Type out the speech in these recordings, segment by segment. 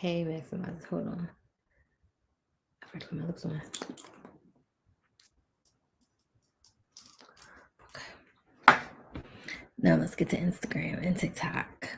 Hey, Maximize. Hold on. I forgot to put my lips on. Okay. Now let's get to Instagram and TikTok.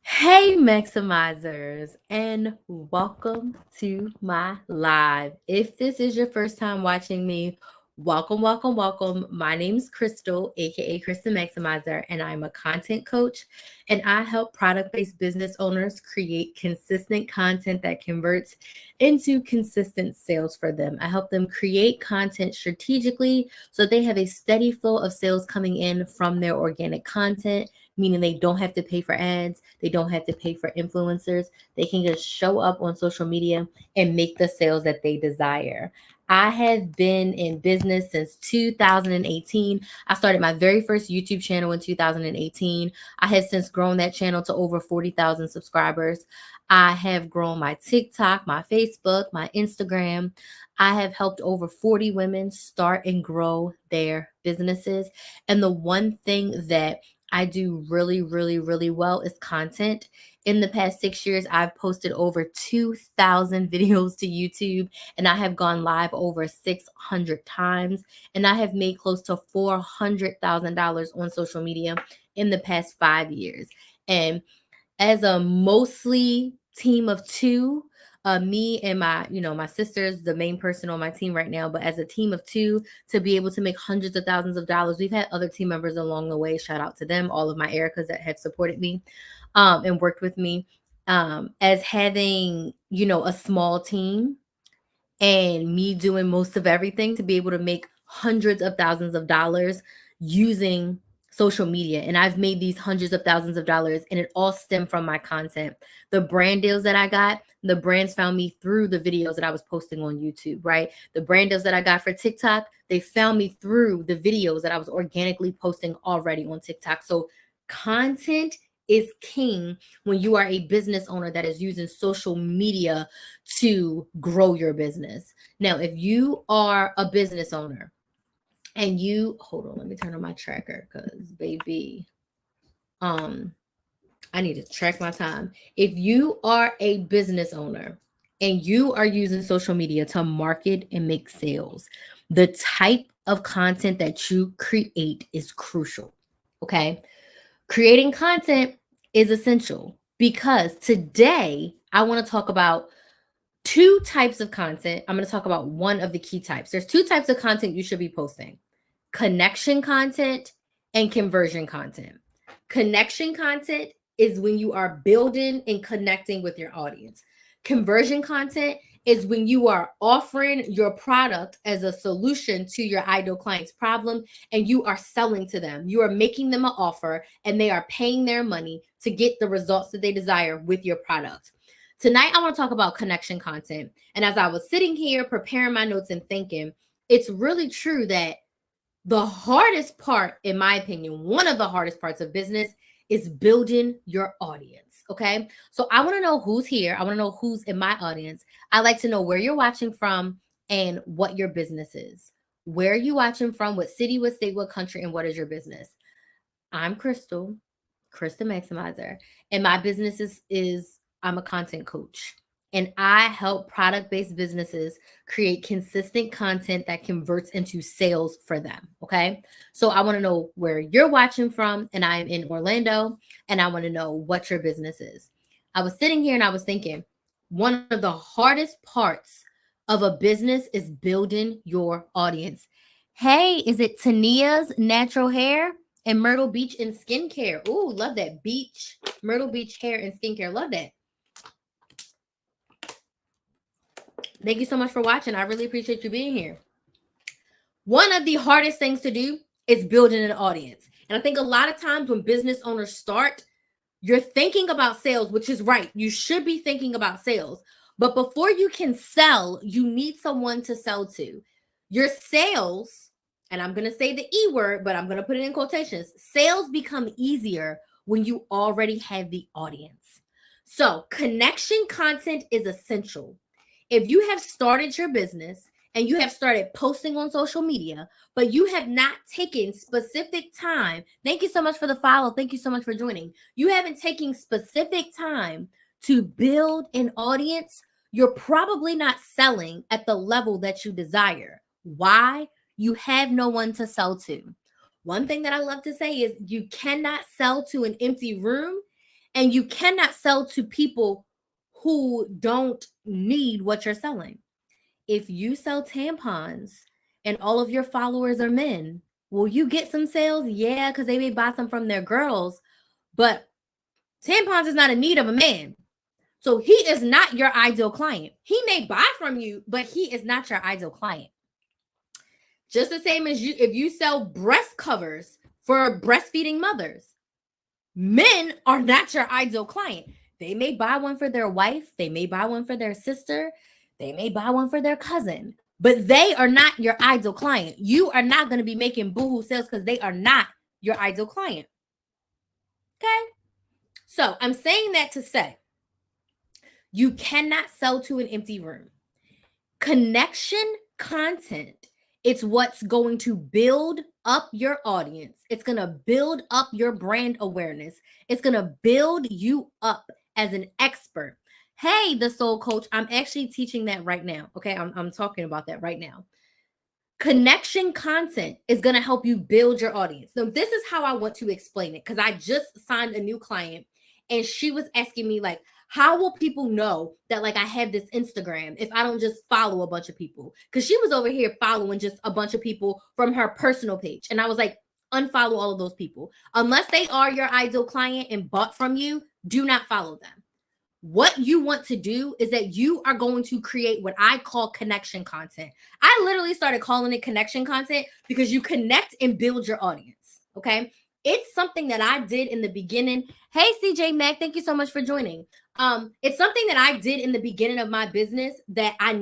Hey, Maximizers, and welcome to my live. If this is your first time watching me, welcome, welcome, welcome. My name is Crystal, aka Kristen Maximizer, and I'm a content coach. And I help product-based business owners create consistent content that converts into consistent sales for them. I help them create content strategically so they have a steady flow of sales coming in from their organic content, meaning they don't have to pay for ads, they don't have to pay for influencers. They can just show up on social media and make the sales that they desire. I have been in business since 2018. I started my very first YouTube channel in 2018. I have since grown that channel to over 40,000 subscribers. I have grown my TikTok, my Facebook, my Instagram. I have helped over 40 women start and grow their businesses. And the one thing that I do really, really, really well is content. In the past 6 years, I've posted over 2,000 videos to YouTube, and I have gone live over 600 times, and I have made close to $400,000 on social media in the past 5 years. And as a mostly team of two, me and my sister's the main person on my team right now, but as a team of two, to be able to make hundreds of thousands of dollars, we've had other team members along the way. Shout out to them, all of my Ericas that have supported me and worked with me. As having, a small team and me doing most of everything to be able to make hundreds of thousands of dollars using social media. And I've made these hundreds of thousands of dollars, and it all stemmed from my content. The brand deals that I got, the brands found me through the videos that I was posting on YouTube, right? The brand deals that I got for TikTok, they found me through the videos that I was organically posting already on TikTok. So content is king when you are a business owner that is using social media to grow your business. Now, if you are a business owner and hold on, let me turn on my tracker because baby, I need to track my time. If you are a business owner and you are using social media to market and make sales, the type of content that you create is crucial. Okay. Creating content is essential because today I want to talk about two types of content. I'm going to talk about one of the key types. There's two types of content you should be posting: connection content and conversion content. Connection content is when you are building and connecting with your audience. Conversion content is when you are offering your product as a solution to your ideal client's problem and you are selling to them. You are making them an offer and they are paying their money to get the results that they desire with your product. Tonight, I want to talk about connection content. And as I was sitting here preparing my notes and thinking, it's really true that the hardest part, in my opinion, one of the hardest parts of business is building your audience. Okay. So I want to know who's here. I want to know who's in my audience. I like to know where you're watching from and what your business is. Where are you watching from? What city, what state, what country, and what is your business? I'm Crystal Maximizer, and my business is I'm a content coach. And I help product-based businesses create consistent content that converts into sales for them. Okay. So I want to know where you're watching from, and I'm in Orlando, and I want to know what your business is. I was sitting here and I was thinking, one of the hardest parts of a business is building your audience. Hey, is it Tania's Natural Hair and Myrtle Beach and Skincare? Ooh, love that. Myrtle Beach Hair and Skincare. Love that. Thank you so much for watching. I really appreciate you being here. One of the hardest things to do is building an audience. And I think a lot of times when business owners start, you're thinking about sales, which is right. You should be thinking about sales. But before you can sell, you need someone to sell to. Your sales, and I'm going to say the E word, but I'm going to put it in quotations. Sales become easier when you already have the audience. So connection content is essential. If you have started your business and you have started posting on social media, but you have not taken specific time. Thank you so much for the follow. Thank you so much for joining. You haven't taken specific time to build an audience. You're probably not selling at the level that you desire. Why? You have no one to sell to. One thing that I love to say is you cannot sell to an empty room, and you cannot sell to people who don't need what you're selling. If you sell tampons and all of your followers are men, will you get some sales? Yeah, because they may buy some from their girls, but tampons is not in need of a man. So he is not your ideal client. He may buy from you, but he is not your ideal client. Just the same as if you sell breast covers for breastfeeding mothers, men are not your ideal client. They may buy one for their wife, they may buy one for their sister, they may buy one for their cousin, but they are not your ideal client. You are not going to be making boohoo sales because they are not your ideal client. Okay? So I'm saying that to say you cannot sell to an empty room. Connection content, it's what's going to build up your audience. It's going to build up your brand awareness. It's going to build you up as an expert. Hey, the Soul Coach, I'm actually teaching that right now. Okay, I'm talking about that right now. Connection content is going to help you build your audience. So this is how I want to explain it, because I just signed a new client and she was asking me, like, how will people know that, like, I have this Instagram if I don't just follow a bunch of people? Because she was over here following just a bunch of people from her personal page. And I was like, unfollow all of those people. Unless they are your ideal client and bought from you, do not follow them. What you want to do is that you are going to create what I call connection content. I literally started calling it connection content because you connect and build your audience. Okay. It's something that I did in the beginning. Hey, CJ Mac, thank you so much for joining. It's something that I did in the beginning of my business that I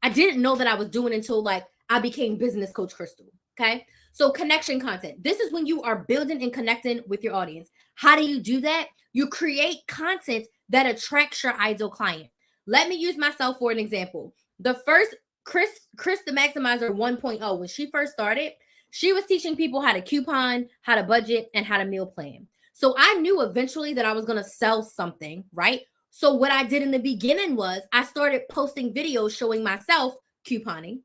didn't know that I was doing until, like, I became Business Coach Crystal. Okay. So connection content. This is when you are building and connecting with your audience. How do you do that? You create content that attracts your ideal client. Let me use myself for an example. The first Chris the Maximizer 1.0, when she first started, she was teaching people how to coupon, how to budget, and how to meal plan. So I knew eventually that I was going to sell something, right? So what I did in the beginning was I started posting videos showing myself couponing.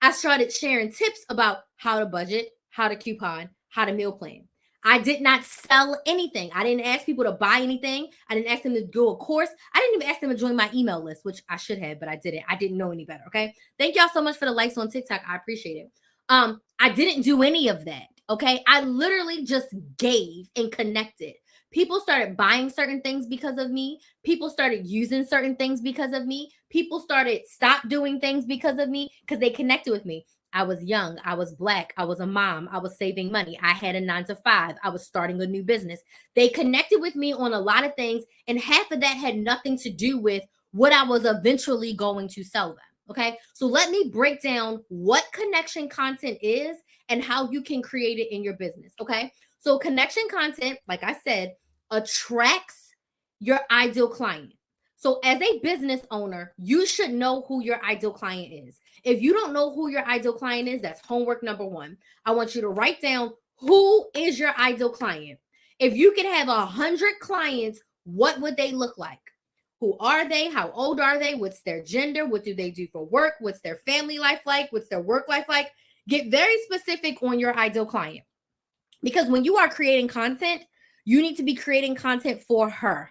I started sharing tips about how to budget, how to coupon, how to meal plan. I did not sell anything. I didn't ask people to buy anything. I didn't ask them to do a course. I didn't even ask them to join my email list, which I should have, but I didn't. I didn't know any better. Okay. Thank y'all so much for the likes on TikTok. I appreciate it. I didn't do any of that. Okay. I literally just gave and connected. People started buying certain things because of me. People started using certain things because of me. People started stop doing things because of me, because they connected with me. I was young. I was Black. I was a mom. I was saving money. I had a 9-to-5. I was starting a new business. They connected with me on a lot of things, and half of that had nothing to do with what I was eventually going to sell them. Okay. So let me break down what connection content is and how you can create it in your business. Okay. So connection content, like I said, attracts your ideal client. So as a business owner, you should know who your ideal client is. If you don't know who your ideal client is, that's homework number one. I want you to write down, who is your ideal client? If you could have 100 clients, what would they look like? Who are they? How old are they? What's their gender? What do they do for work? What's their family life like? What's their work life like? Get very specific on your ideal client. Because when you are creating content, you need to be creating content for her.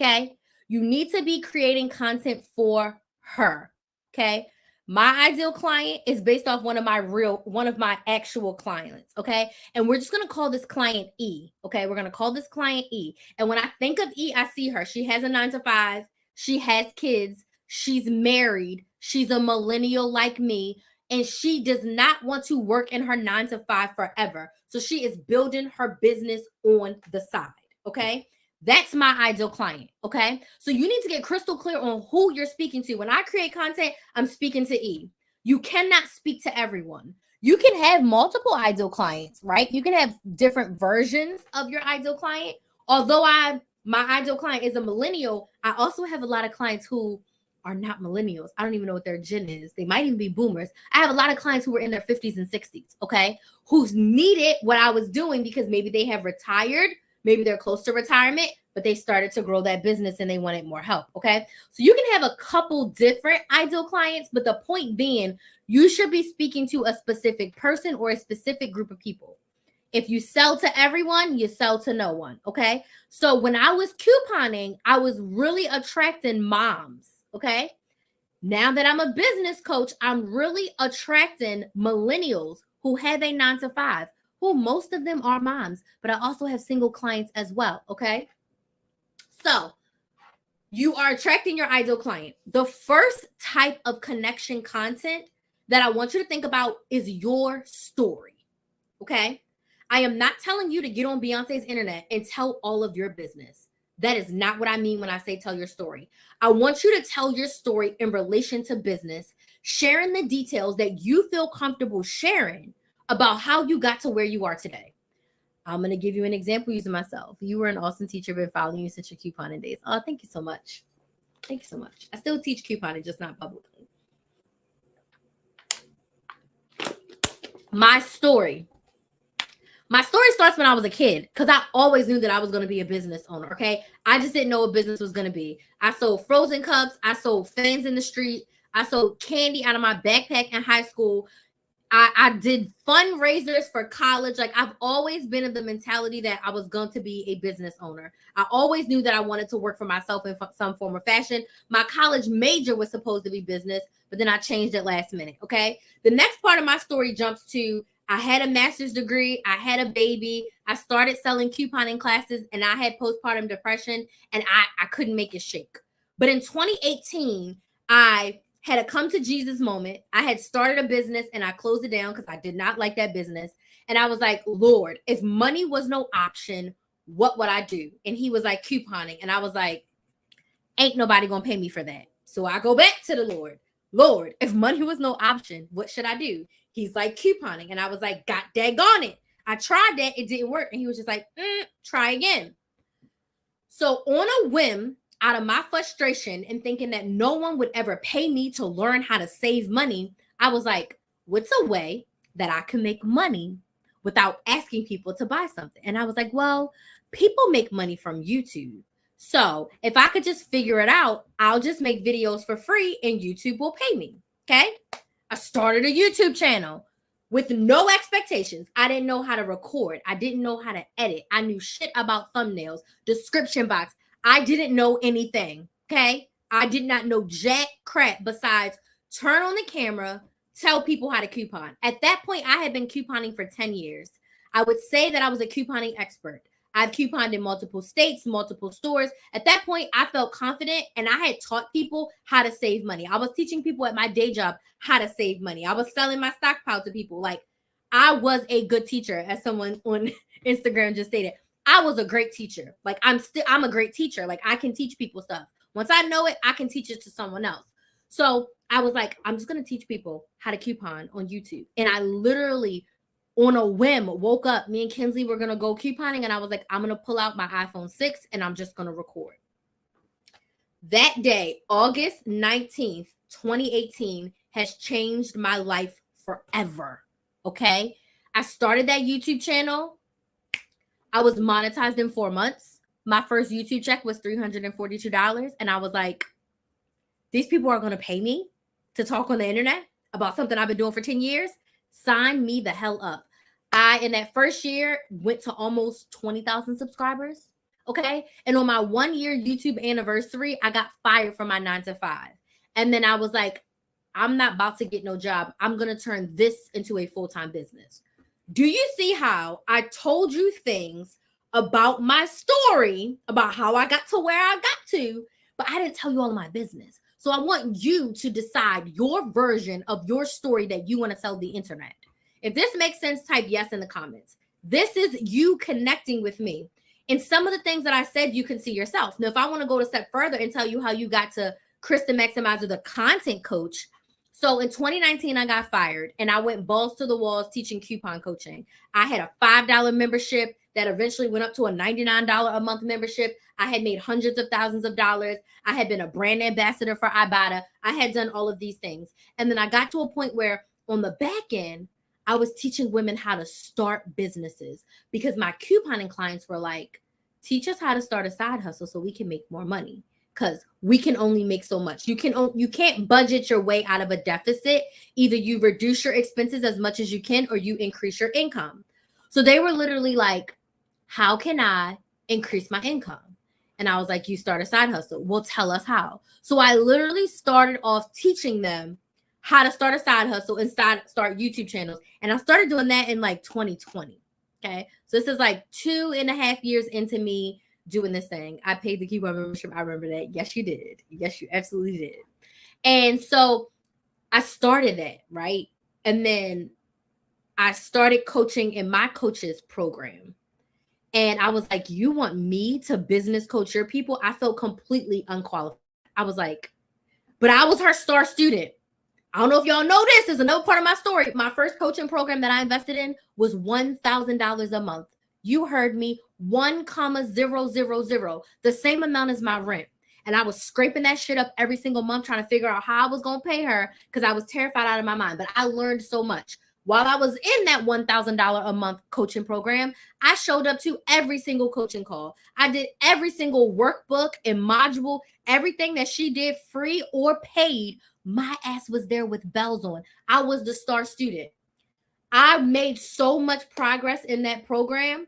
Okay? You need to be creating content for her. Okay? My ideal client is based off one of my actual clients. Okay? And we're just going to call this client E. Okay? We're going to call this client E. And when I think of E, I see her. She has a 9-to-5. She has kids. She's married. She's a millennial like me. And she does not want to work in her 9-to-5 forever. So she is building her business on the side. Okay? That's my ideal client. Okay. So you need to get crystal clear on who you're speaking to. When I create content, I'm speaking to E. You cannot speak to everyone. You can have multiple ideal clients, right? You can have different versions of your ideal client. Although my ideal client is a millennial, I also have a lot of clients who are not millennials. I don't even know what their gen is. They might even be boomers. I have a lot of clients who were in their 50s and 60s, okay, who's needed what I was doing because maybe they have retired, maybe they're close to retirement, but they started to grow that business and they wanted more help, okay? So you can have a couple different ideal clients, but the point being, you should be speaking to a specific person or a specific group of people. If you sell to everyone, you sell to no one, okay? So when I was couponing, I was really attracting moms, okay? Now that I'm a business coach, I'm really attracting millennials who have a 9-to-5, who most of them are moms, but I also have single clients as well, okay? So you are attracting your ideal client. The first type of connection content that I want you to think about is your story, okay? I am not telling you to get on Beyonce's internet and tell all of your business. That is not what I mean when I say tell your story. I want you to tell your story in relation to business, sharing the details that you feel comfortable sharing about how you got to where you are today. I'm going to give you an example using myself. You were an awesome teacher, been following you since your couponing days. Oh, thank you so much. Thank you so much. I still teach couponing, just not publicly. My story. My story starts when I was a kid because I always knew that I was going to be a business owner, okay? I just didn't know what business was going to be. I sold frozen cups. I sold fans in the street. I sold candy out of my backpack in high school. I did fundraisers for college. Like, I've always been of the mentality that I was going to be a business owner. I always knew that I wanted to work for myself in some form or fashion. My college major was supposed to be business, but then I changed it last minute, okay? The next part of my story jumps to I had a master's degree. I had a baby. I started selling couponing classes, and I had postpartum depression, and I couldn't make it shake. But in 2018, I had a come to Jesus moment. I had started a business, and I closed it down because I did not like that business. And I was like, Lord, if money was no option, what would I do? And he was like, couponing. And I was like, ain't nobody going to pay me for that. So I go back to the Lord. Lord, if money was no option, what should I do? He's like, couponing. And I was like, God daggone it. I tried that. It didn't work. And he was just like, try again. So on a whim, out of my frustration and thinking that no one would ever pay me to learn how to save money, I was like, what's a way that I can make money without asking people to buy something? And I was like, well, people make money from YouTube. So if I could just figure it out, I'll just make videos for free and YouTube will pay me. Okay. I started a YouTube channel with no expectations. I didn't know how to record. I didn't know how to edit. I knew shit about thumbnails, description box. I didn't know anything. Okay. I did not know jack crap besides turn on the camera, tell people how to coupon. At that point, I had been couponing for 10 years. I would say that I was a couponing expert. I've couponed in multiple states, multiple stores. At that point, I felt confident and I had taught people how to save money. I was teaching people at my day job how to save money. I was selling my stockpile to people. Like, I was a good teacher, as someone on Instagram just stated. I was a great teacher. Like, I'm a great teacher. Like, I can teach people stuff. Once I know it, I can teach it to someone else. So I was like, I'm just going to teach people how to coupon on YouTube. And I literally, on a whim, woke up. Me and Kinsley were going to go couponing. And I was like, I'm going to pull out my iPhone 6 and I'm just going to record. That day, August 19th, 2018, has changed my life forever. Okay. I started that YouTube channel. I was monetized in 4 months. My first YouTube check was $342. And I was like, these people are going to pay me to talk on the internet about something I've been doing for 10 years. Sign me the hell up. I, in that first year, went to almost 20,000 subscribers. Okay. And on my 1 year YouTube anniversary, I got fired from my 9-to-5. And then I was like, I'm not about to get no job. I'm going to turn this into a full-time business. Do you see how I told you things about my story, about how I got to where I got to, but I didn't tell you all of my business. So I want you to decide your version of your story that you want to tell the internet. If this makes sense, type yes in the comments. This is you connecting with me. And some of the things that I said, you can see yourself. Now, if I want to go a step further and tell you how you got to Krista Maximizer, the content coach. So in 2019, I got fired and I went balls to the walls teaching coupon coaching. I had a $5 membership that eventually went up to a $99 a month membership. I had made hundreds of thousands of dollars. I had been a brand ambassador for Ibotta. I had done all of these things. And then I got to a point where on the back end, I was teaching women how to start businesses because my couponing clients were like, teach us how to start a side hustle so we can make more money. Because we can only make so much. You can't budget your way out of a deficit. Either you reduce your expenses as much as you can or you increase your income. So they were literally like, how can I increase my income? And I was like, you start a side hustle. Well, tell us how. So I literally started off teaching them how to start a side hustle and start YouTube channels. And I started doing that in like 2020. Okay. So this is like 2.5 years into me doing this thing. I paid the coupon membership. I remember that. Yes, you did. Yes, you absolutely did. And so I started that, right? And then I started coaching in my coaches program. And I was like, you want me to business coach your people? I felt completely unqualified. I was like, but I was her star student. I don't know if y'all know this. Is another part of my story. My first coaching program that I invested in was $1,000 a month. You heard me, 1,000, the same amount as my rent. And I was scraping that shit up every single month trying to figure out how I was going to pay her because I was terrified out of my mind. But I learned so much. While I was in that $1,000 a month coaching program, I showed up to every single coaching call. I did every single workbook and module, everything that she did free or paid. My ass was there with bells on. I was the star student. I made so much progress in that program.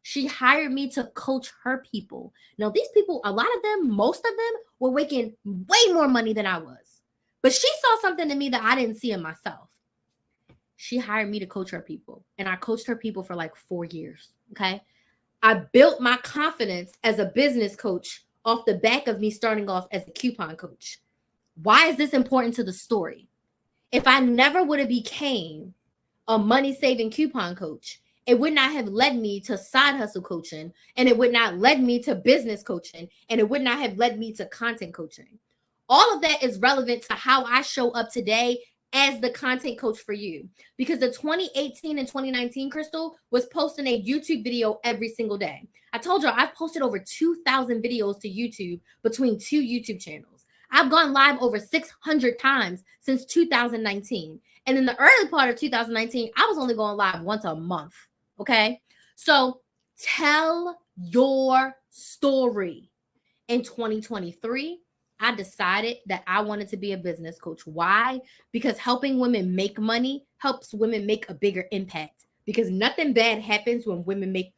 She hired me to coach her people. Now, these people, a lot of them, most of them were making way more money than I was. But she saw something in me that I didn't see in myself. She hired me to coach her people. And I coached her people for like 4 years. Okay. I built my confidence as a business coach off the back of me starting off as a coupon coach. Why is this important to the story? If I never would have became a money-saving coupon coach, it would not have led me to side hustle coaching, and it would not led me to business coaching, and it would not have led me to content coaching. All of that is relevant to how I show up today as the content coach for you. Because the 2018 and 2019 Crystal was posting a YouTube video every single day. I told you I've posted over 2,000 videos to YouTube between 2 YouTube channels. I've gone live over 600 times since 2019. And in the early part of 2019, I was only going live once a month. Okay. So tell your story. In 2023, I decided that I wanted to be a business coach. Why? Because helping women make money helps women make a bigger impact. Because nothing bad happens when women make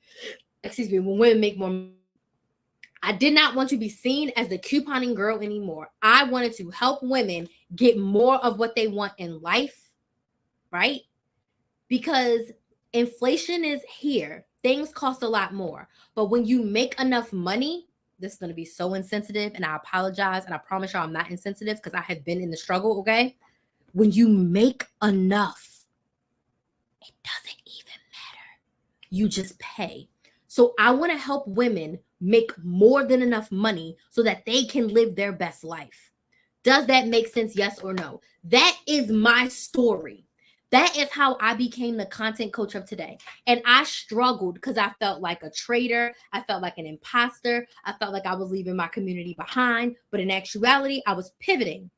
more money. I did not want to be seen as the couponing girl anymore. I wanted to help women get more of what they want in life, right? Because inflation is here. Things cost a lot more. But when you make enough money, this is going to be so insensitive, and I apologize, and I promise y'all I'm not insensitive because I have been in the struggle, okay? When you make enough, it doesn't even matter. You just pay. So I want to help women make more than enough money so that they can live their best life. Does that make sense? Yes or no? That is my story. That is how I became the content coach of today. And I struggled because I felt like a traitor. I felt like an imposter. I felt like I was leaving my community behind. But in actuality, I was pivoting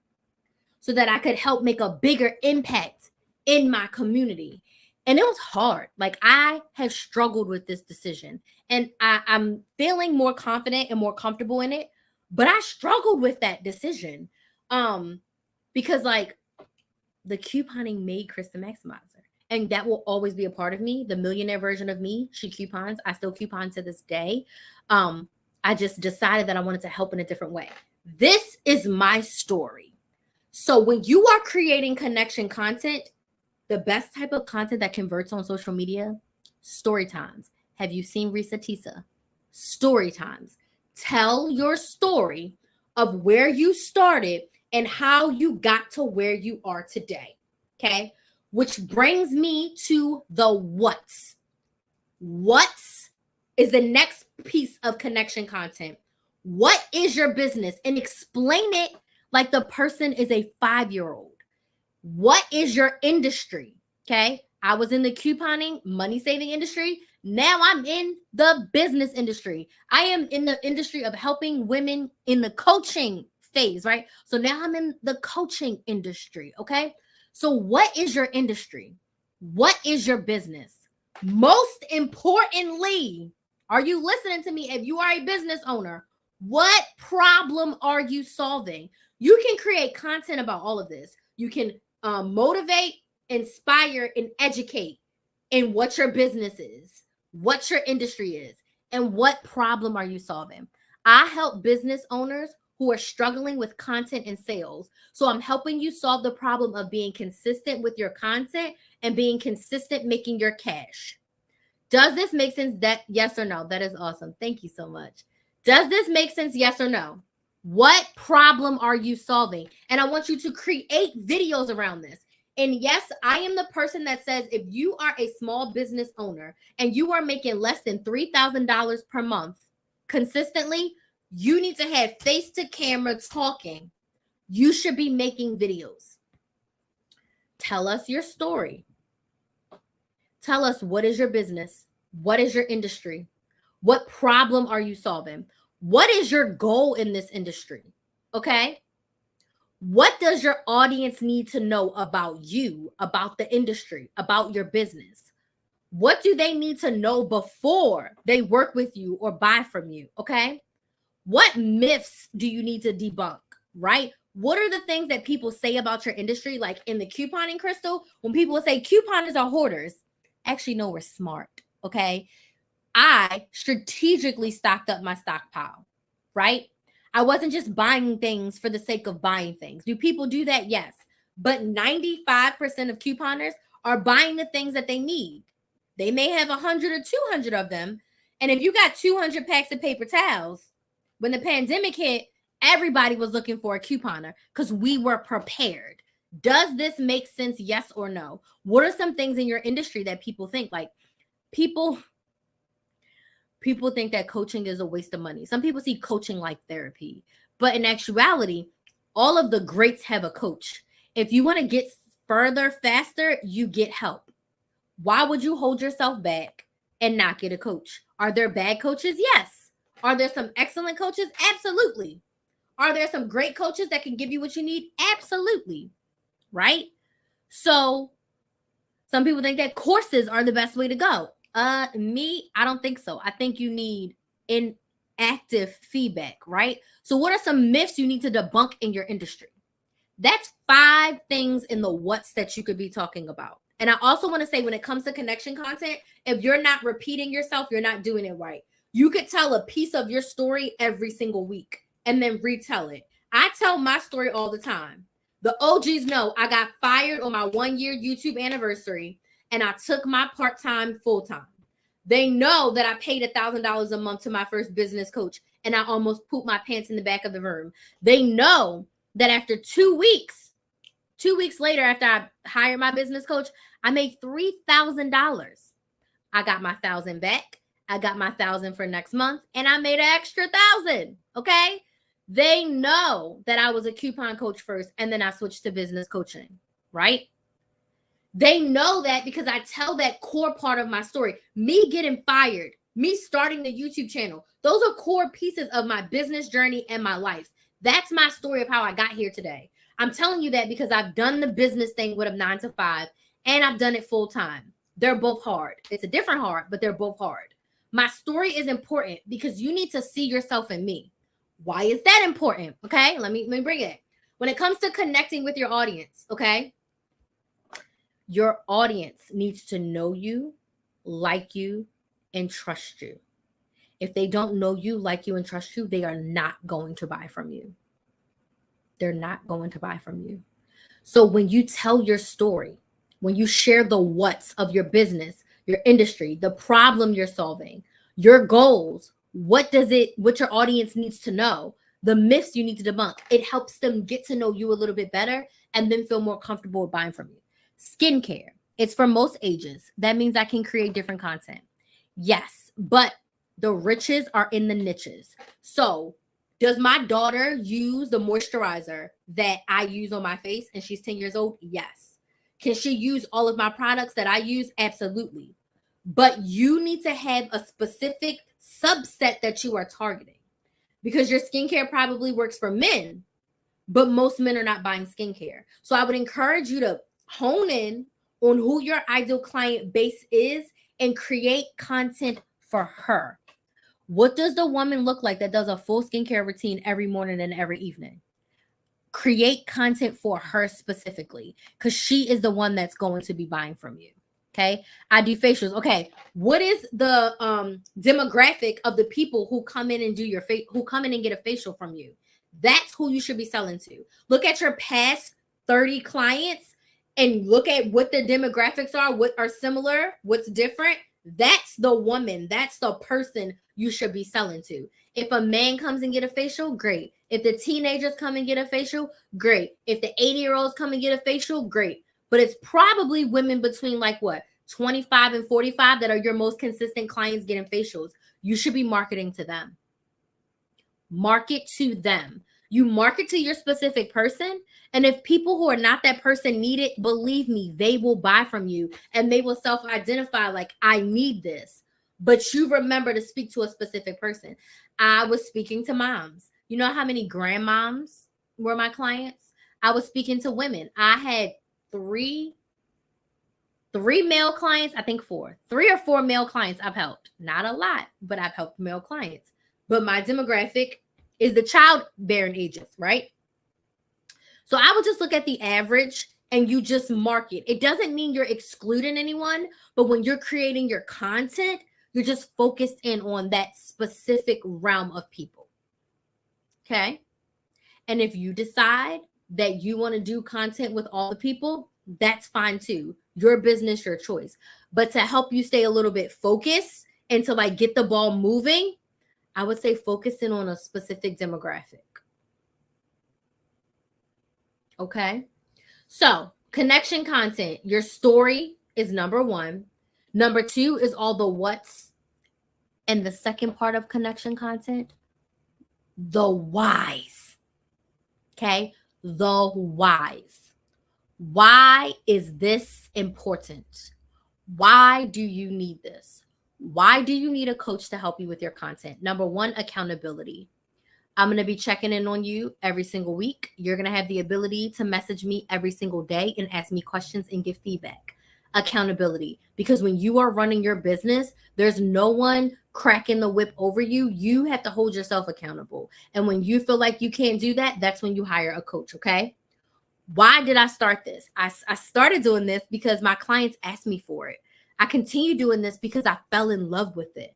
so that I could help make a bigger impact in my community. And it was hard. Like, I have struggled with this decision, and I'm feeling more confident and more comfortable in it. But I struggled with that decision because, like, the couponing made Chris the Maximizer. And that will always be a part of me. The millionaire version of me, she coupons. I still coupon to this day. I just decided that I wanted to help in a different way. This is my story. So when you are creating connection content, the best type of content that converts on social media, story times. Have you seen Risa Tisa? Story times. Tell your story of where you started and how you got to where you are today. Okay. Which brings me to the what's. What's is the next piece of connection content. What is your business? And explain it like the person is a 5-year-old. What is your industry? Okay. I was in the couponing, money saving industry. Now I'm in the business industry. I am in the industry of helping women in the coaching phase, right? So now I'm in the coaching industry. Okay. So, what is your industry? What is your business? Most importantly, are you listening to me? If you are a business owner, what problem are you solving? You can create content about all of this. You can motivate, inspire, and educate in what your business is, what your industry is, and what problem are you solving. I help business owners who are struggling with content and sales. So I'm helping you solve the problem of being consistent with your content and being consistent making your cash. Does this make sense? That yes or no? That is awesome. Thank you so much. Does this make sense? Yes or no? What problem are you solving? And I want you to create videos around this. And yes, I am the person that says if you are a small business owner and you are making less than $3,000 per month consistently, you need to have face to camera talking. You should be making videos. Tell us your story. Tell us, what is your business? What is your industry? What problem are you solving? What is your goal in this industry? Okay. What does your audience need to know about you, about the industry, about your business? What do they need to know before they work with you or buy from you? Okay. What myths do you need to debunk, right? What are the things that people say about your industry? Like in the couponing, Crystal, when people say couponers are hoarders, actually, no, we're smart. Okay. I strategically stocked up my stockpile, right? I wasn't just buying things for the sake of buying things. Do people do that? Yes. But 95% of couponers are buying the things that they need. They may have 100 or 200 of them. And if you got 200 packs of paper towels, when the pandemic hit, everybody was looking for a couponer because we were prepared. Does this make sense? Yes or no? What are some things in your industry that people think? Like people think that coaching is a waste of money. Some people see coaching like therapy, but in actuality, all of the greats have a coach. If you want to get further faster, you get help. Why would you hold yourself back and not get a coach? Are there bad coaches? Yes. Are there some excellent coaches? Absolutely. Are there some great coaches that can give you what you need? Absolutely. Right? So some people think that courses are the best way to go. Me, I don't think so. I think you need active feedback, right? So what are some myths you need to debunk in your industry? That's 5 things in the what's that you could be talking about. And I also want to say, when it comes to connection content, if you're not repeating yourself, you're not doing it right. You could tell a piece of your story every single week and then retell it. I tell my story all the time. The OGs know I got fired on my 1-year YouTube anniversary and I took my part-time full-time. They know that I paid $1,000 a month to my first business coach and I almost pooped my pants in the back of the room. They know that after 2 weeks later, after I hired my business coach, I made $3,000. I got my 1,000 back. I got my 1,000 for next month and I made an extra 1,000. Okay. They know that I was a coupon coach first and then I switched to business coaching, right? They know that because I tell that core part of my story. Me getting fired, me starting the YouTube channel. Those are core pieces of my business journey and my life. That's my story of how I got here today. I'm telling you that because I've done the business thing with a 9 to 5 and I've done it full time. They're both hard. It's a different hard, but they're both hard. My story is important because you need to see yourself in me. Why is that important? Okay, let me bring it. When it comes to connecting with your audience, okay, your audience needs to know you, like you, and trust you. If they don't know you, like you, and trust you, they are not going to buy from you. They're not going to buy from you. So when you tell your story, when you share the what's of your business, your industry, the problem you're solving, your goals, what your audience needs to know, the myths you need to debunk, it helps them get to know you a little bit better and then feel more comfortable with buying from you. Skincare, it's for most ages. That means I can create different content. Yes, but the riches are in the niches. So Does my daughter use the moisturizer that I use on my face and she's 10 years old? Yes. Can she use all of my products that I use? Absolutely. But you need to have a specific subset that you are targeting, because your skincare probably works for men, but most men are not buying skincare. So I would encourage you to hone in on who your ideal client base is and create content for her. What does the woman look like that does a full skincare routine every morning and every evening? Create content for her specifically, because she is the one that's going to be buying from you. Okay. I do facials. Okay. What is the demographic of the people who come in and do your face, who come in and get a facial from you? That's who you should be selling to. Look at your past 30 clients and look at what the demographics are, what are similar, what's different. That's the woman, that's the person you should be selling to. If a man comes and get a facial, great. If the teenagers come and get a facial, great. If the 80-year-olds come and get a facial, great. But it's probably women between like what, 25 and 45 that are your most consistent clients getting facials. You should be marketing to them. Market to them. You market to your specific person. And if people who are not that person need it, believe me, they will buy from you and they will self-identify like, I need this. But you remember to speak to a specific person. I was speaking to moms. You know how many grandmoms were my clients? I was speaking to women. I had three male clients, I think 4. 3 or 4 male clients I've helped. Not a lot, but I've helped male clients. But my demographic is the childbearing ages, right? So I would just look at the average and you just market. It doesn't mean you're excluding anyone, but when you're creating your content, you're just focused in on that specific realm of people. Okay? And if you decide that you want to do content with all the people, that's fine too. Your business, your choice. But to help you stay a little bit focused and to like get the ball moving, I would say focusing on a specific demographic. Okay. So connection content, your story is number 1. Number 2 is all the what's. And the second part of connection content, the whys. Okay. The whys. Why is this important? Why do you need this? Why do you need a coach to help you with your content? Number 1, accountability. I'm going to be checking in on you every single week. You're going to have the ability to message me every single day and ask me questions and give feedback. Accountability. Because when you are running your business, there's no one cracking the whip over you. You have to hold yourself accountable. And when you feel like you can't do that, that's when you hire a coach, okay? Why did I start this? I started doing this because my clients asked me for it. I continue doing this because I fell in love with it.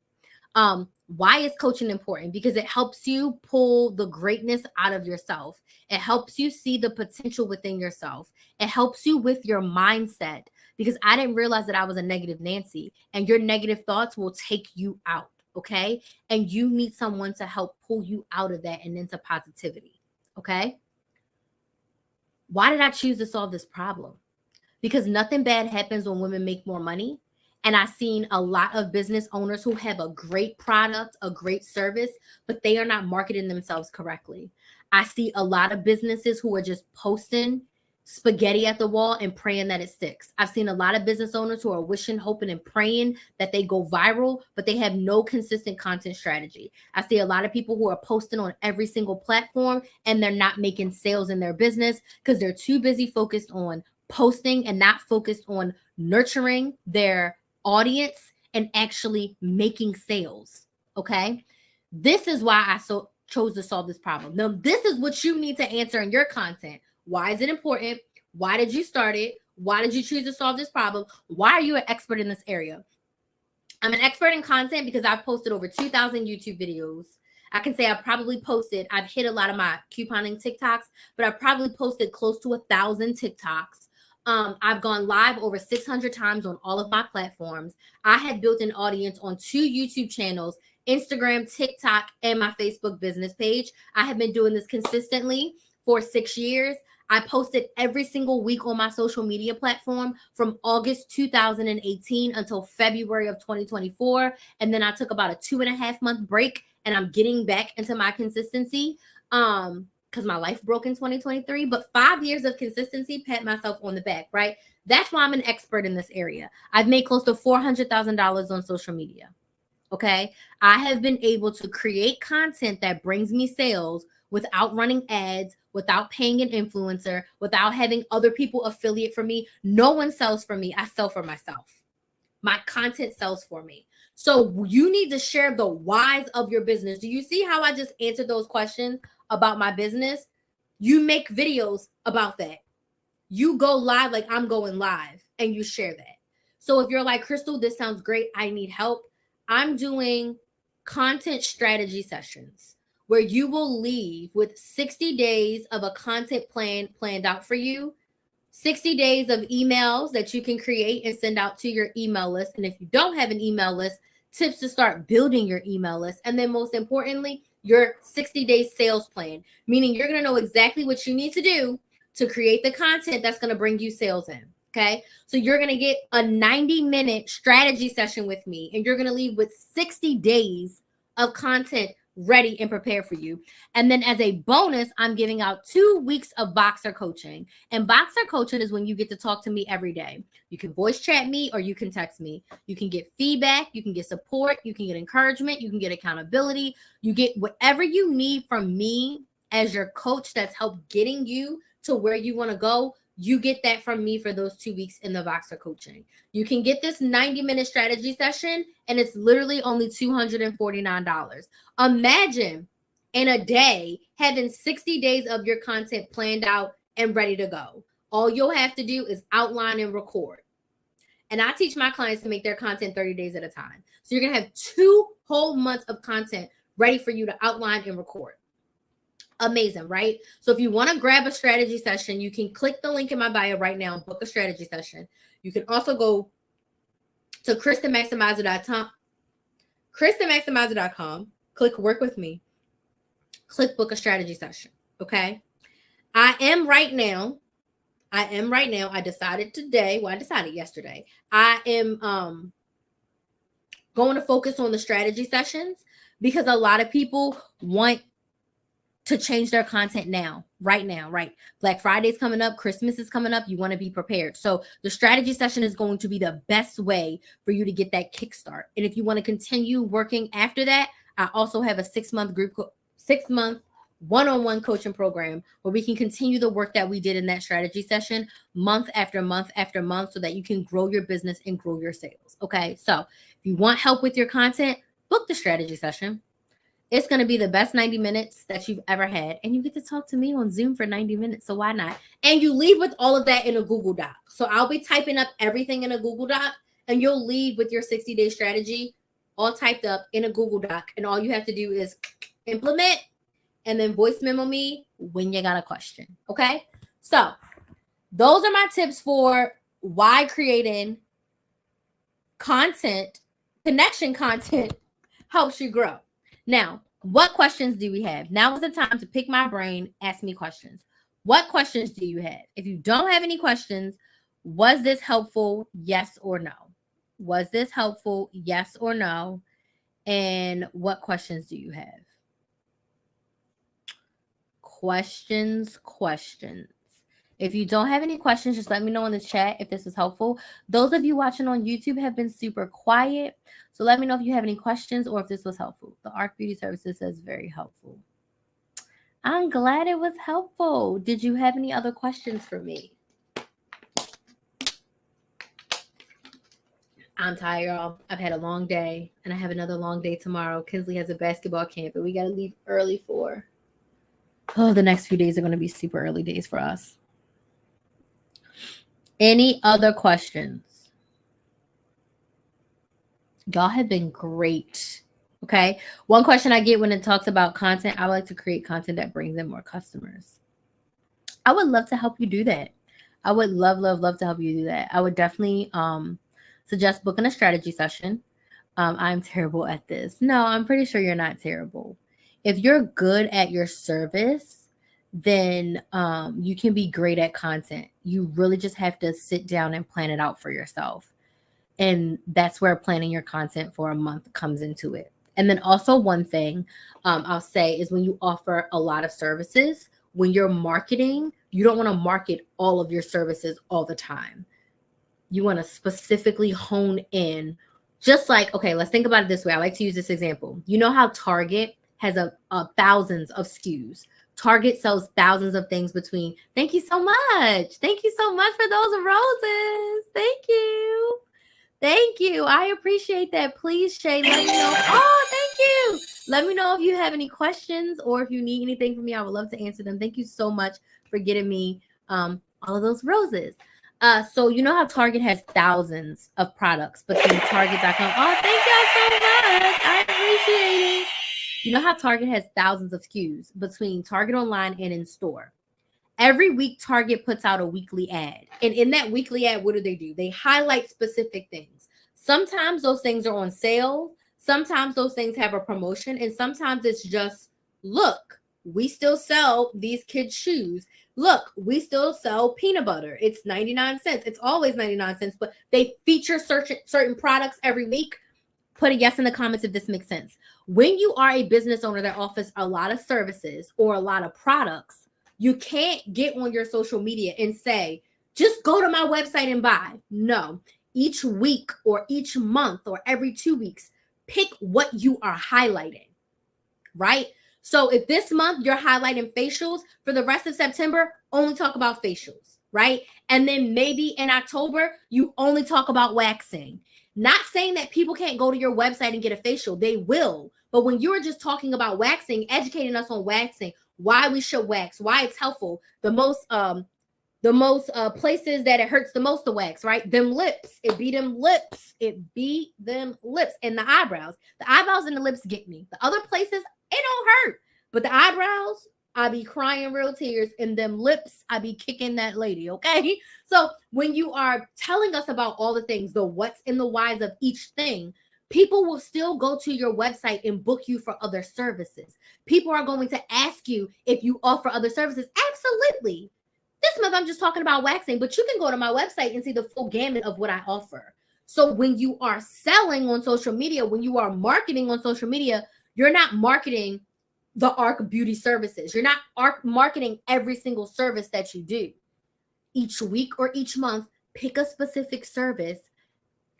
Why is coaching important? Because it helps you pull the greatness out of yourself. It helps you see the potential within yourself. It helps you with your mindset, because I didn't realize that I was a negative Nancy, and your negative thoughts will take you out. Okay. And you need someone to help pull you out of that and into positivity. Okay. Why did I choose to solve this problem? Because nothing bad happens when women make more money. And I've seen a lot of business owners who have a great product, a great service, but they are not marketing themselves correctly. I see a lot of businesses who are just posting spaghetti at the wall and praying that it sticks. I've seen a lot of business owners who are wishing, hoping, and praying that they go viral, but they have no consistent content strategy. I see a lot of people who are posting on every single platform and they're not making sales in their business because they're too busy focused on posting and not focused on nurturing their audience and actually making sales. Okay. This is why I chose to solve this problem. Now, this is what you need to answer in your content. Why is it important? Why did you start it? Why did you choose to solve this problem? Why are you an expert in this area? I'm an expert in content because I've posted over 2,000 YouTube videos. I can say I've hit a lot of my couponing TikToks, but I've probably posted close to 1,000 TikToks. I've gone live over 600 times on all of my platforms. I have built an audience on 2 YouTube channels, Instagram, TikTok, and my Facebook business page. I have been doing this consistently for 6 years. I posted every single week on my social media platform from August 2018 until February of 2024. And then I took about a 2.5 month break, and I'm getting back into my consistency. Because my life broke in 2023, but 5 years of consistency, pat myself on the back, right? That's why I'm an expert in this area. I've made close to $400,000 on social media. Okay. I have been able to create content that brings me sales without running ads, without paying an influencer, without having other people affiliate for me. No one sells for me. I sell for myself. My content sells for me. So you need to share the whys of your business. Do you see how I just answered those questions about my business? You make videos about that. You go live like I'm going live, and you share that. So if you're like, Crystal, this sounds great, I need help, I'm doing content strategy sessions where you will leave with 60 days of a content plan planned out for you, 60 days of emails that you can create and send out to your email list. And if you don't have an email list, tips to start building your email list. And then most importantly, your 60-day sales plan, meaning you're going to know exactly what you need to do to create the content that's going to bring you sales in. Okay. So you're going to get a 90-minute strategy session with me, and you're going to leave with 60 days of content ready and prepared for you. And then as a bonus, I'm giving out 2 weeks of Voxer coaching. And Voxer coaching is when you get to talk to me every day. You can voice chat me or you can text me. You can get feedback, you can get support, you can get encouragement, you can get accountability. You get whatever you need from me as your coach that's helped getting you to where you want to go. You get that from me for those 2 weeks in the Voxer coaching. You can get this 90-minute strategy session, and it's literally only $249. Imagine in a day having 60 days of your content planned out and ready to go. All you'll have to do is outline and record. And I teach my clients to make their content 30 days at a time. So you're going to have 2 whole months of content ready for you to outline and record. Amazing, right? So if you want to grab a strategy session, you can click the link in my bio right now and book a strategy session. You can also go to KristenMaximizer.com, click work with me, click book a strategy session. Okay. I decided today, I decided yesterday, I am going to focus on the strategy sessions because a lot of people want to change their content right now. Black Friday's coming up, Christmas is coming up. You want to be prepared. So the strategy session is going to be the best way for you to get that kickstart. And if you want to continue working after that, I also have a 6-month one-on-one coaching program where we can continue the work that we did in that strategy session month after month after month so that you can grow your business and grow your sales. Okay. So if you want help with your content, book the strategy session. It's going to be the best 90 minutes that you've ever had. And you get to talk to me on Zoom for 90 minutes. So why not? And you leave with all of that in a Google Doc. So I'll be typing up everything in a Google Doc, and you'll leave with your 60-day strategy all typed up in a Google Doc. And all you have to do is implement and then voice memo me when you got a question. Okay. So those are my tips for why creating connection content helps you grow. Now, what questions do we have? Now is the time to pick my brain, ask me questions. What questions do you have? If you don't have any questions, was this helpful? Yes or no? Was this helpful? Yes or no? And what questions do you have? Questions. If you don't have any questions, just let me know in the chat if this is helpful. Those of you watching on YouTube have been super quiet. So let me know if you have any questions or if this was helpful. The ARC Beauty Services says very helpful. I'm glad it was helpful. Did you have any other questions for me? I'm tired, y'all. I've had a long day, and I have another long day tomorrow. Kinsley has a basketball camp, and we got to leave early for. The next few days are going to be super early days for us. Any other questions? Y'all have been great. Okay. One question I get when it talks about content, I would like to create content that brings in more customers. I would love to help you do that. I would love to help you do that. I would definitely suggest booking a strategy session. I'm terrible at this. No, I'm pretty sure you're not terrible. If you're good at your service, then you can be great at content. You really just have to sit down and plan it out for yourself. And that's where planning your content for a month comes into it. And then also one thing I'll say is when you offer a lot of services, when you're marketing, you don't want to market all of your services all the time. You want to specifically hone in. Just like, okay, let's think about it this way. I like to use this example. You know how Target has a thousands of SKUs. Target sells thousands of things between. Thank you so much. Thank you so much for those roses. Thank you. Thank you. I appreciate that. Please, Shay, let me know. Oh, thank you. Let me know if you have any questions or if you need anything from me. I would love to answer them. Thank you so much for getting me all of those roses. So you know how Target has thousands of products between Target.com. Oh, thank y'all so much. I appreciate it. You know how Target has thousands of SKUs between Target online and in store. Every week, Target puts out a weekly ad. And in that weekly ad, what do? They highlight specific things. Sometimes those things are on sale. Sometimes those things have a promotion. And sometimes it's just, look, we still sell these kids' shoes. Look, we still sell peanut butter. It's 99 cents. It's always 99 cents. But they feature certain products every week. Put a yes in the comments if this makes sense. When you are a business owner that offers a lot of services or a lot of products, you can't get on your social media and say, just go to my website and buy. No, each week or each month or every 2 weeks, pick what you are highlighting, right? So if this month you're highlighting facials, for the rest of September, only talk about facials, right? And then maybe in October, you only talk about waxing. Not saying that people can't go to your website and get a facial. They will. But when you're just talking about waxing, educating us on waxing, why we should wax, why it's helpful, the most places that it hurts the most to wax, right? Them lips, it be them lips, and the eyebrows. The eyebrows and the lips get me. The other places, it don't hurt, but the eyebrows, I be crying real tears, and them lips, I be kicking that lady, okay? So when you are telling us about all the things, the what's and the whys of each thing, people will still go to your website and book you for other services. People are going to ask you if you offer other services. Absolutely. This month, I'm just talking about waxing, but you can go to my website and see the full gamut of what I offer. So when you are selling on social media, when you are marketing on social media, you're not marketing the ARC Beauty services. You're not marketing every single service that you do. Each week or each month, pick a specific service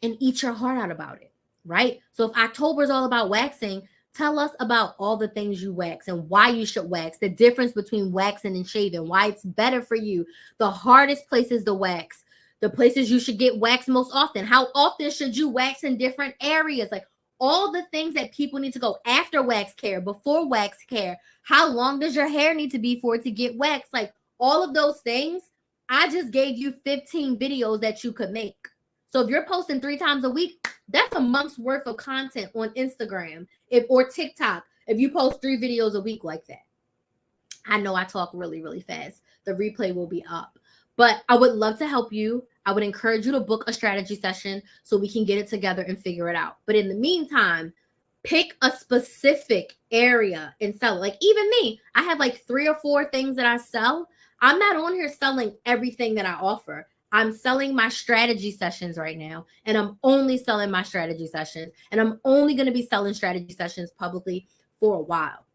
and eat your heart out about it, right? So if October is all about waxing, tell us about all the things you wax and why you should wax, the difference between waxing and shaving, why it's better for you, the hardest places to wax, the places you should get waxed most often, how often should you wax in different areas, like all the things that people need to go after wax care, before wax care, how long does your hair need to be for it to get waxed, like all of those things. I just gave you 15 videos that you could make. So if you're posting 3 times a week, that's a month's worth of content on Instagram or TikTok if you post 3 videos a week like that. I know I talk really, really fast. The replay will be up. But I would love to help you. I would encourage you to book a strategy session so we can get it together and figure it out. But in the meantime, pick a specific area and sell it. Like even me, I have like 3 or 4 things that I sell. I'm not on here selling everything that I offer. I'm selling my strategy sessions right now, and I'm only selling my strategy sessions, and I'm only going to be selling strategy sessions publicly for a while.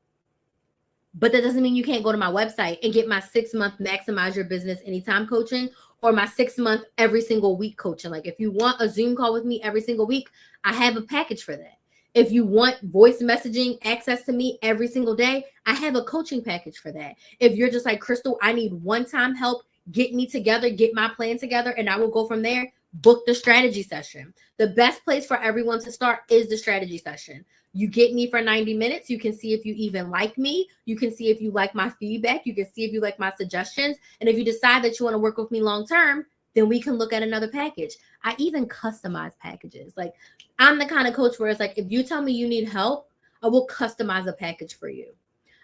But that doesn't mean you can't go to my website and get my 6-month Maximize Your Business Anytime coaching or my 6-month every single week coaching. Like if you want a Zoom call with me every single week, I have a package for that. If you want voice messaging access to me every single day, I have a coaching package for that. If you're just like, Crystal, I need one-time help, get me together, get my plan together, and I will go from there, book the strategy session. The best place for everyone to start is the strategy session. You get me for 90 minutes. You can see if you even like me. You can see if you like my feedback. You can see if you like my suggestions. And if you decide that you want to work with me long-term, then we can look at another package. I even customize packages. Like I'm the kind of coach where it's like, if you tell me you need help, I will customize a package for you.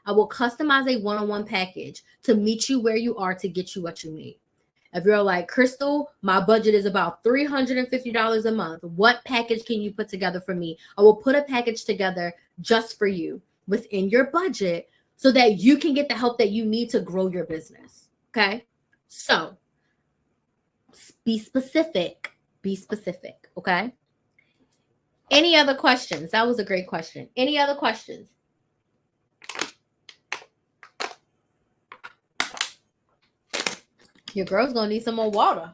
I will customize a one-on-one package to meet you where you are to get you what you need. If you're like, Crystal, my budget is about $350 a month. What package can you put together for me? I will put a package together just for you within your budget so that you can get the help that you need to grow your business. Okay. So be specific. Be specific. Okay. Any other questions? That was a great question. Any other questions? Your girl's gonna need some more water.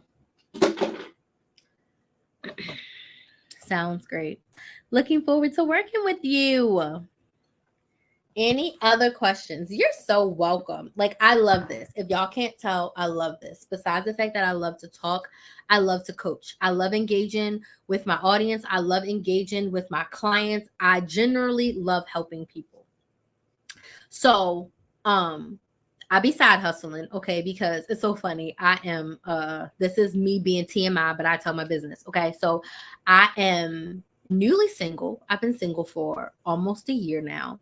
Sounds great. Looking forward to working with you. Any other questions? You're so welcome. Like, I love this. If y'all can't tell, I love this. Besides the fact that I love to talk, I love to coach. I love engaging with my audience. I love engaging with my clients. I generally love helping people. So, I be side hustling, okay, because it's so funny. I am this is me being TMI, but I tell my business. Okay. So I am newly single. I've been single for almost a year now,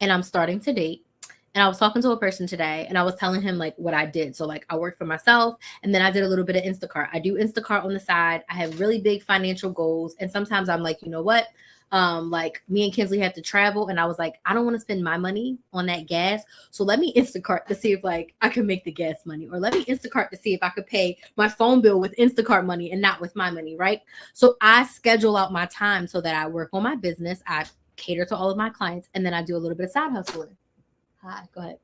and I'm starting to date. And I was talking to a person today, and I was telling him like what I did. So like I worked for myself, and then I did a little bit of Instacart. I do Instacart on the side. I have really big financial goals, and sometimes I'm like, you know what? Like me and Kinsley had to travel, and I was like, I don't want to spend my money on that gas. So let me Instacart to see if like I can make the gas money, or let me Instacart to see if I could pay my phone bill with Instacart money and not with my money, right? So I schedule out my time so that I work on my business. I cater to all of my clients, and then I do a little bit of side hustling. Hi, go ahead.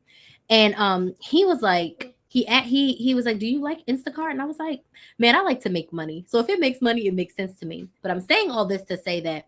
And he was like, he was like, do you like Instacart? And I was like, man, I like to make money. So if it makes money, it makes sense to me. But I'm saying all this to say that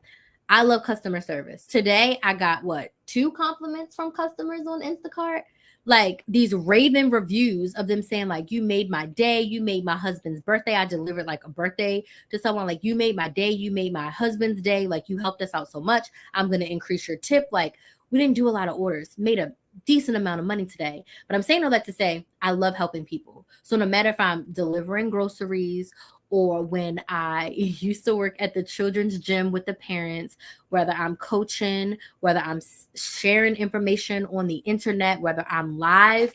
I love customer service. Today I got 2 compliments from customers on Instacart. Like these raving reviews of them saying like, you made my day, you made my husband's birthday. I delivered like a birthday to someone, like, you made my day, you made my husband's day, like you helped us out so much. I'm going to increase your tip. Like, we didn't do a lot of orders, made a decent amount of money today. But I'm saying all that to say I love helping people. So no matter if I'm delivering groceries, or when I used to work at the children's gym with the parents, whether I'm coaching, whether I'm sharing information on the internet, whether I'm live,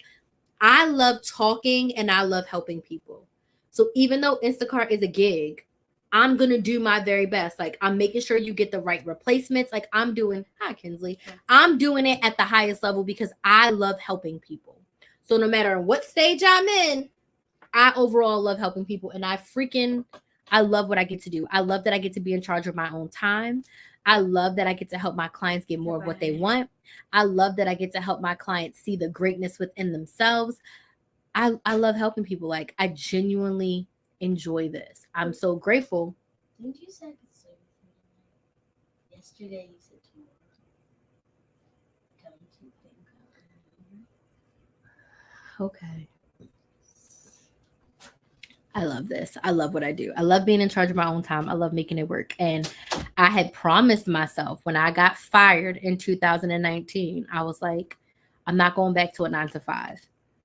I love talking and I love helping people. So even though Instacart is a gig, I'm going to do my very best. Like, I'm making sure you get the right replacements. Like, I'm doing, hi, Kinsley. I'm doing it at the highest level because I love helping people. So no matter what stage I'm in, I overall love helping people, and I love what I get to do. I love that I get to be in charge of my own time. I love that I get to help my clients get more of what they want. I love that I get to help my clients see the greatness within themselves. I love helping people. Like, I genuinely enjoy this. I'm so grateful. Didn't you say yesterday? You said tomorrow. Okay. I love this. I love what I do. I love being in charge of my own time. I love making it work. And I had promised myself when I got fired in 2019, I was like, I'm not going back to a 9 to 5.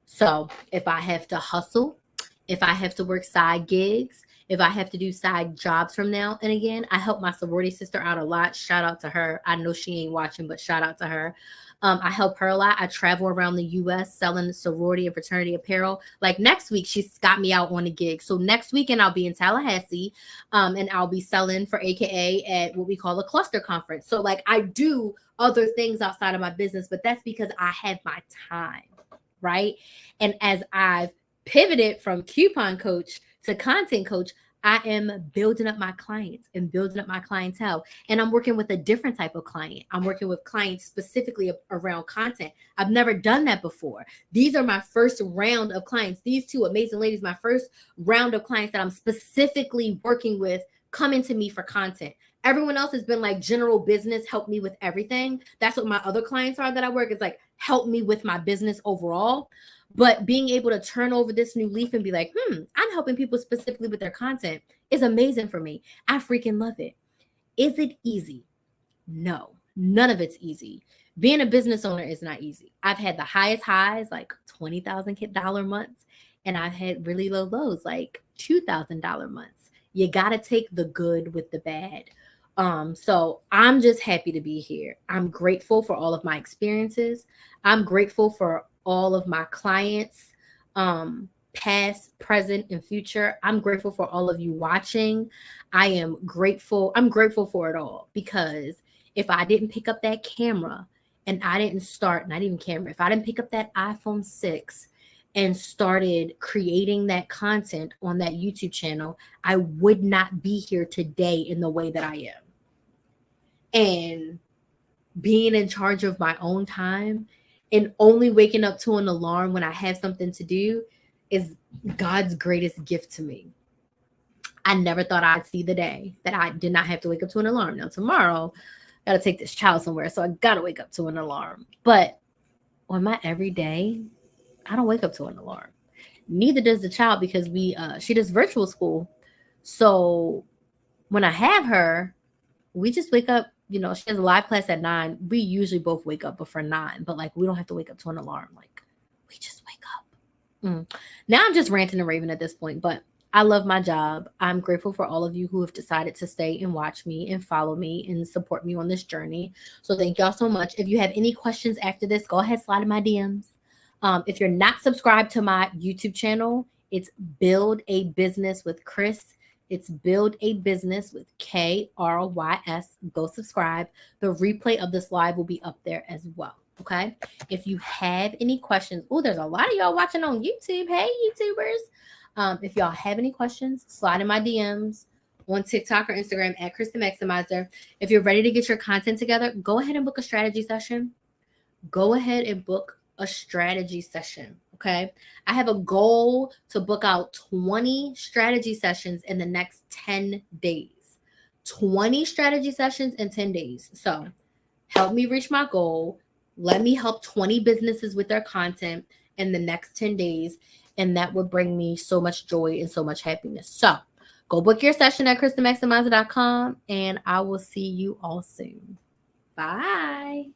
So if I have to hustle, if I have to work side gigs, if I have to do side jobs from now and again, I help my sorority sister out a lot. Shout out to her. I know she ain't watching, but shout out to her. I help her a lot. I travel around the U.S. selling sorority and fraternity apparel. Like next week, she's got me out on a gig. So next weekend, I'll be in Tallahassee, and I'll be selling for AKA at what we call a cluster conference. So like I do other things outside of my business, but that's because I have my time, right? And as I've pivoted from coupon coach to content coach, I am building up my clients and building up my clientele. And I'm working with a different type of client. I'm working with clients specifically around content. I've never done that before. These are my first round of clients. These 2 amazing ladies, my first round of clients that I'm specifically working with, coming to me for content. Everyone else has been like general business, help me with everything. That's what my other clients are that I work. It's like, help me with my business overall. But being able to turn over this new leaf and be like, I'm helping people specifically with their content is amazing for me. I freaking love it. Is it easy? No, none of it's easy. Being a business owner is not easy. I've had the highest highs, like $20,000 months, and I've had really low lows, like $2,000 months. You got to take the good with the bad. So I'm just happy to be here. I'm grateful for all of my experiences. I'm grateful for all of my clients, past, present, and future. I'm grateful for all of you watching. I'm grateful for it all, because if I didn't pick up that camera and I didn't start, not even camera, if I didn't pick up that iPhone 6 and started creating that content on that YouTube channel, I would not be here today in the way that I am. And being in charge of my own time and only waking up to an alarm when I have something to do is God's greatest gift to me. I never thought I'd see the day that I did not have to wake up to an alarm. Now, tomorrow, I got to take this child somewhere, so I got to wake up to an alarm. But on my everyday, I don't wake up to an alarm. Neither does the child, because she does virtual school. So when I have her, we just wake up. You know, she has a live class at 9. We usually both wake up before 9, but like we don't have to wake up to an alarm. Like we just wake up. Now I'm just ranting and raving at this point, but I love my job. I'm grateful for all of you who have decided to stay and watch me and follow me and support me on this journey. So thank y'all so much. If you have any questions after this, go ahead, slide in my DMs. If you're not subscribed to my YouTube channel, it's Build a Business with Chris. It's Build a Business with KRYS. Go subscribe. The replay of this live will be up there as well. Okay. If you have any questions, there's a lot of y'all watching on YouTube. Hey, YouTubers. If y'all have any questions, slide in my DMs on TikTok or Instagram at Chris the Maximizer. If you're ready to get your content together, go ahead and book a strategy session. Go ahead and book a strategy session. Okay. I have a goal to book out 20 strategy sessions in the next 10 days. 20 strategy sessions in 10 days. So help me reach my goal. Let me help 20 businesses with their content in the next 10 days. And that would bring me so much joy and so much happiness. So go book your session at christhemaximizer.com, and I will see you all soon. Bye.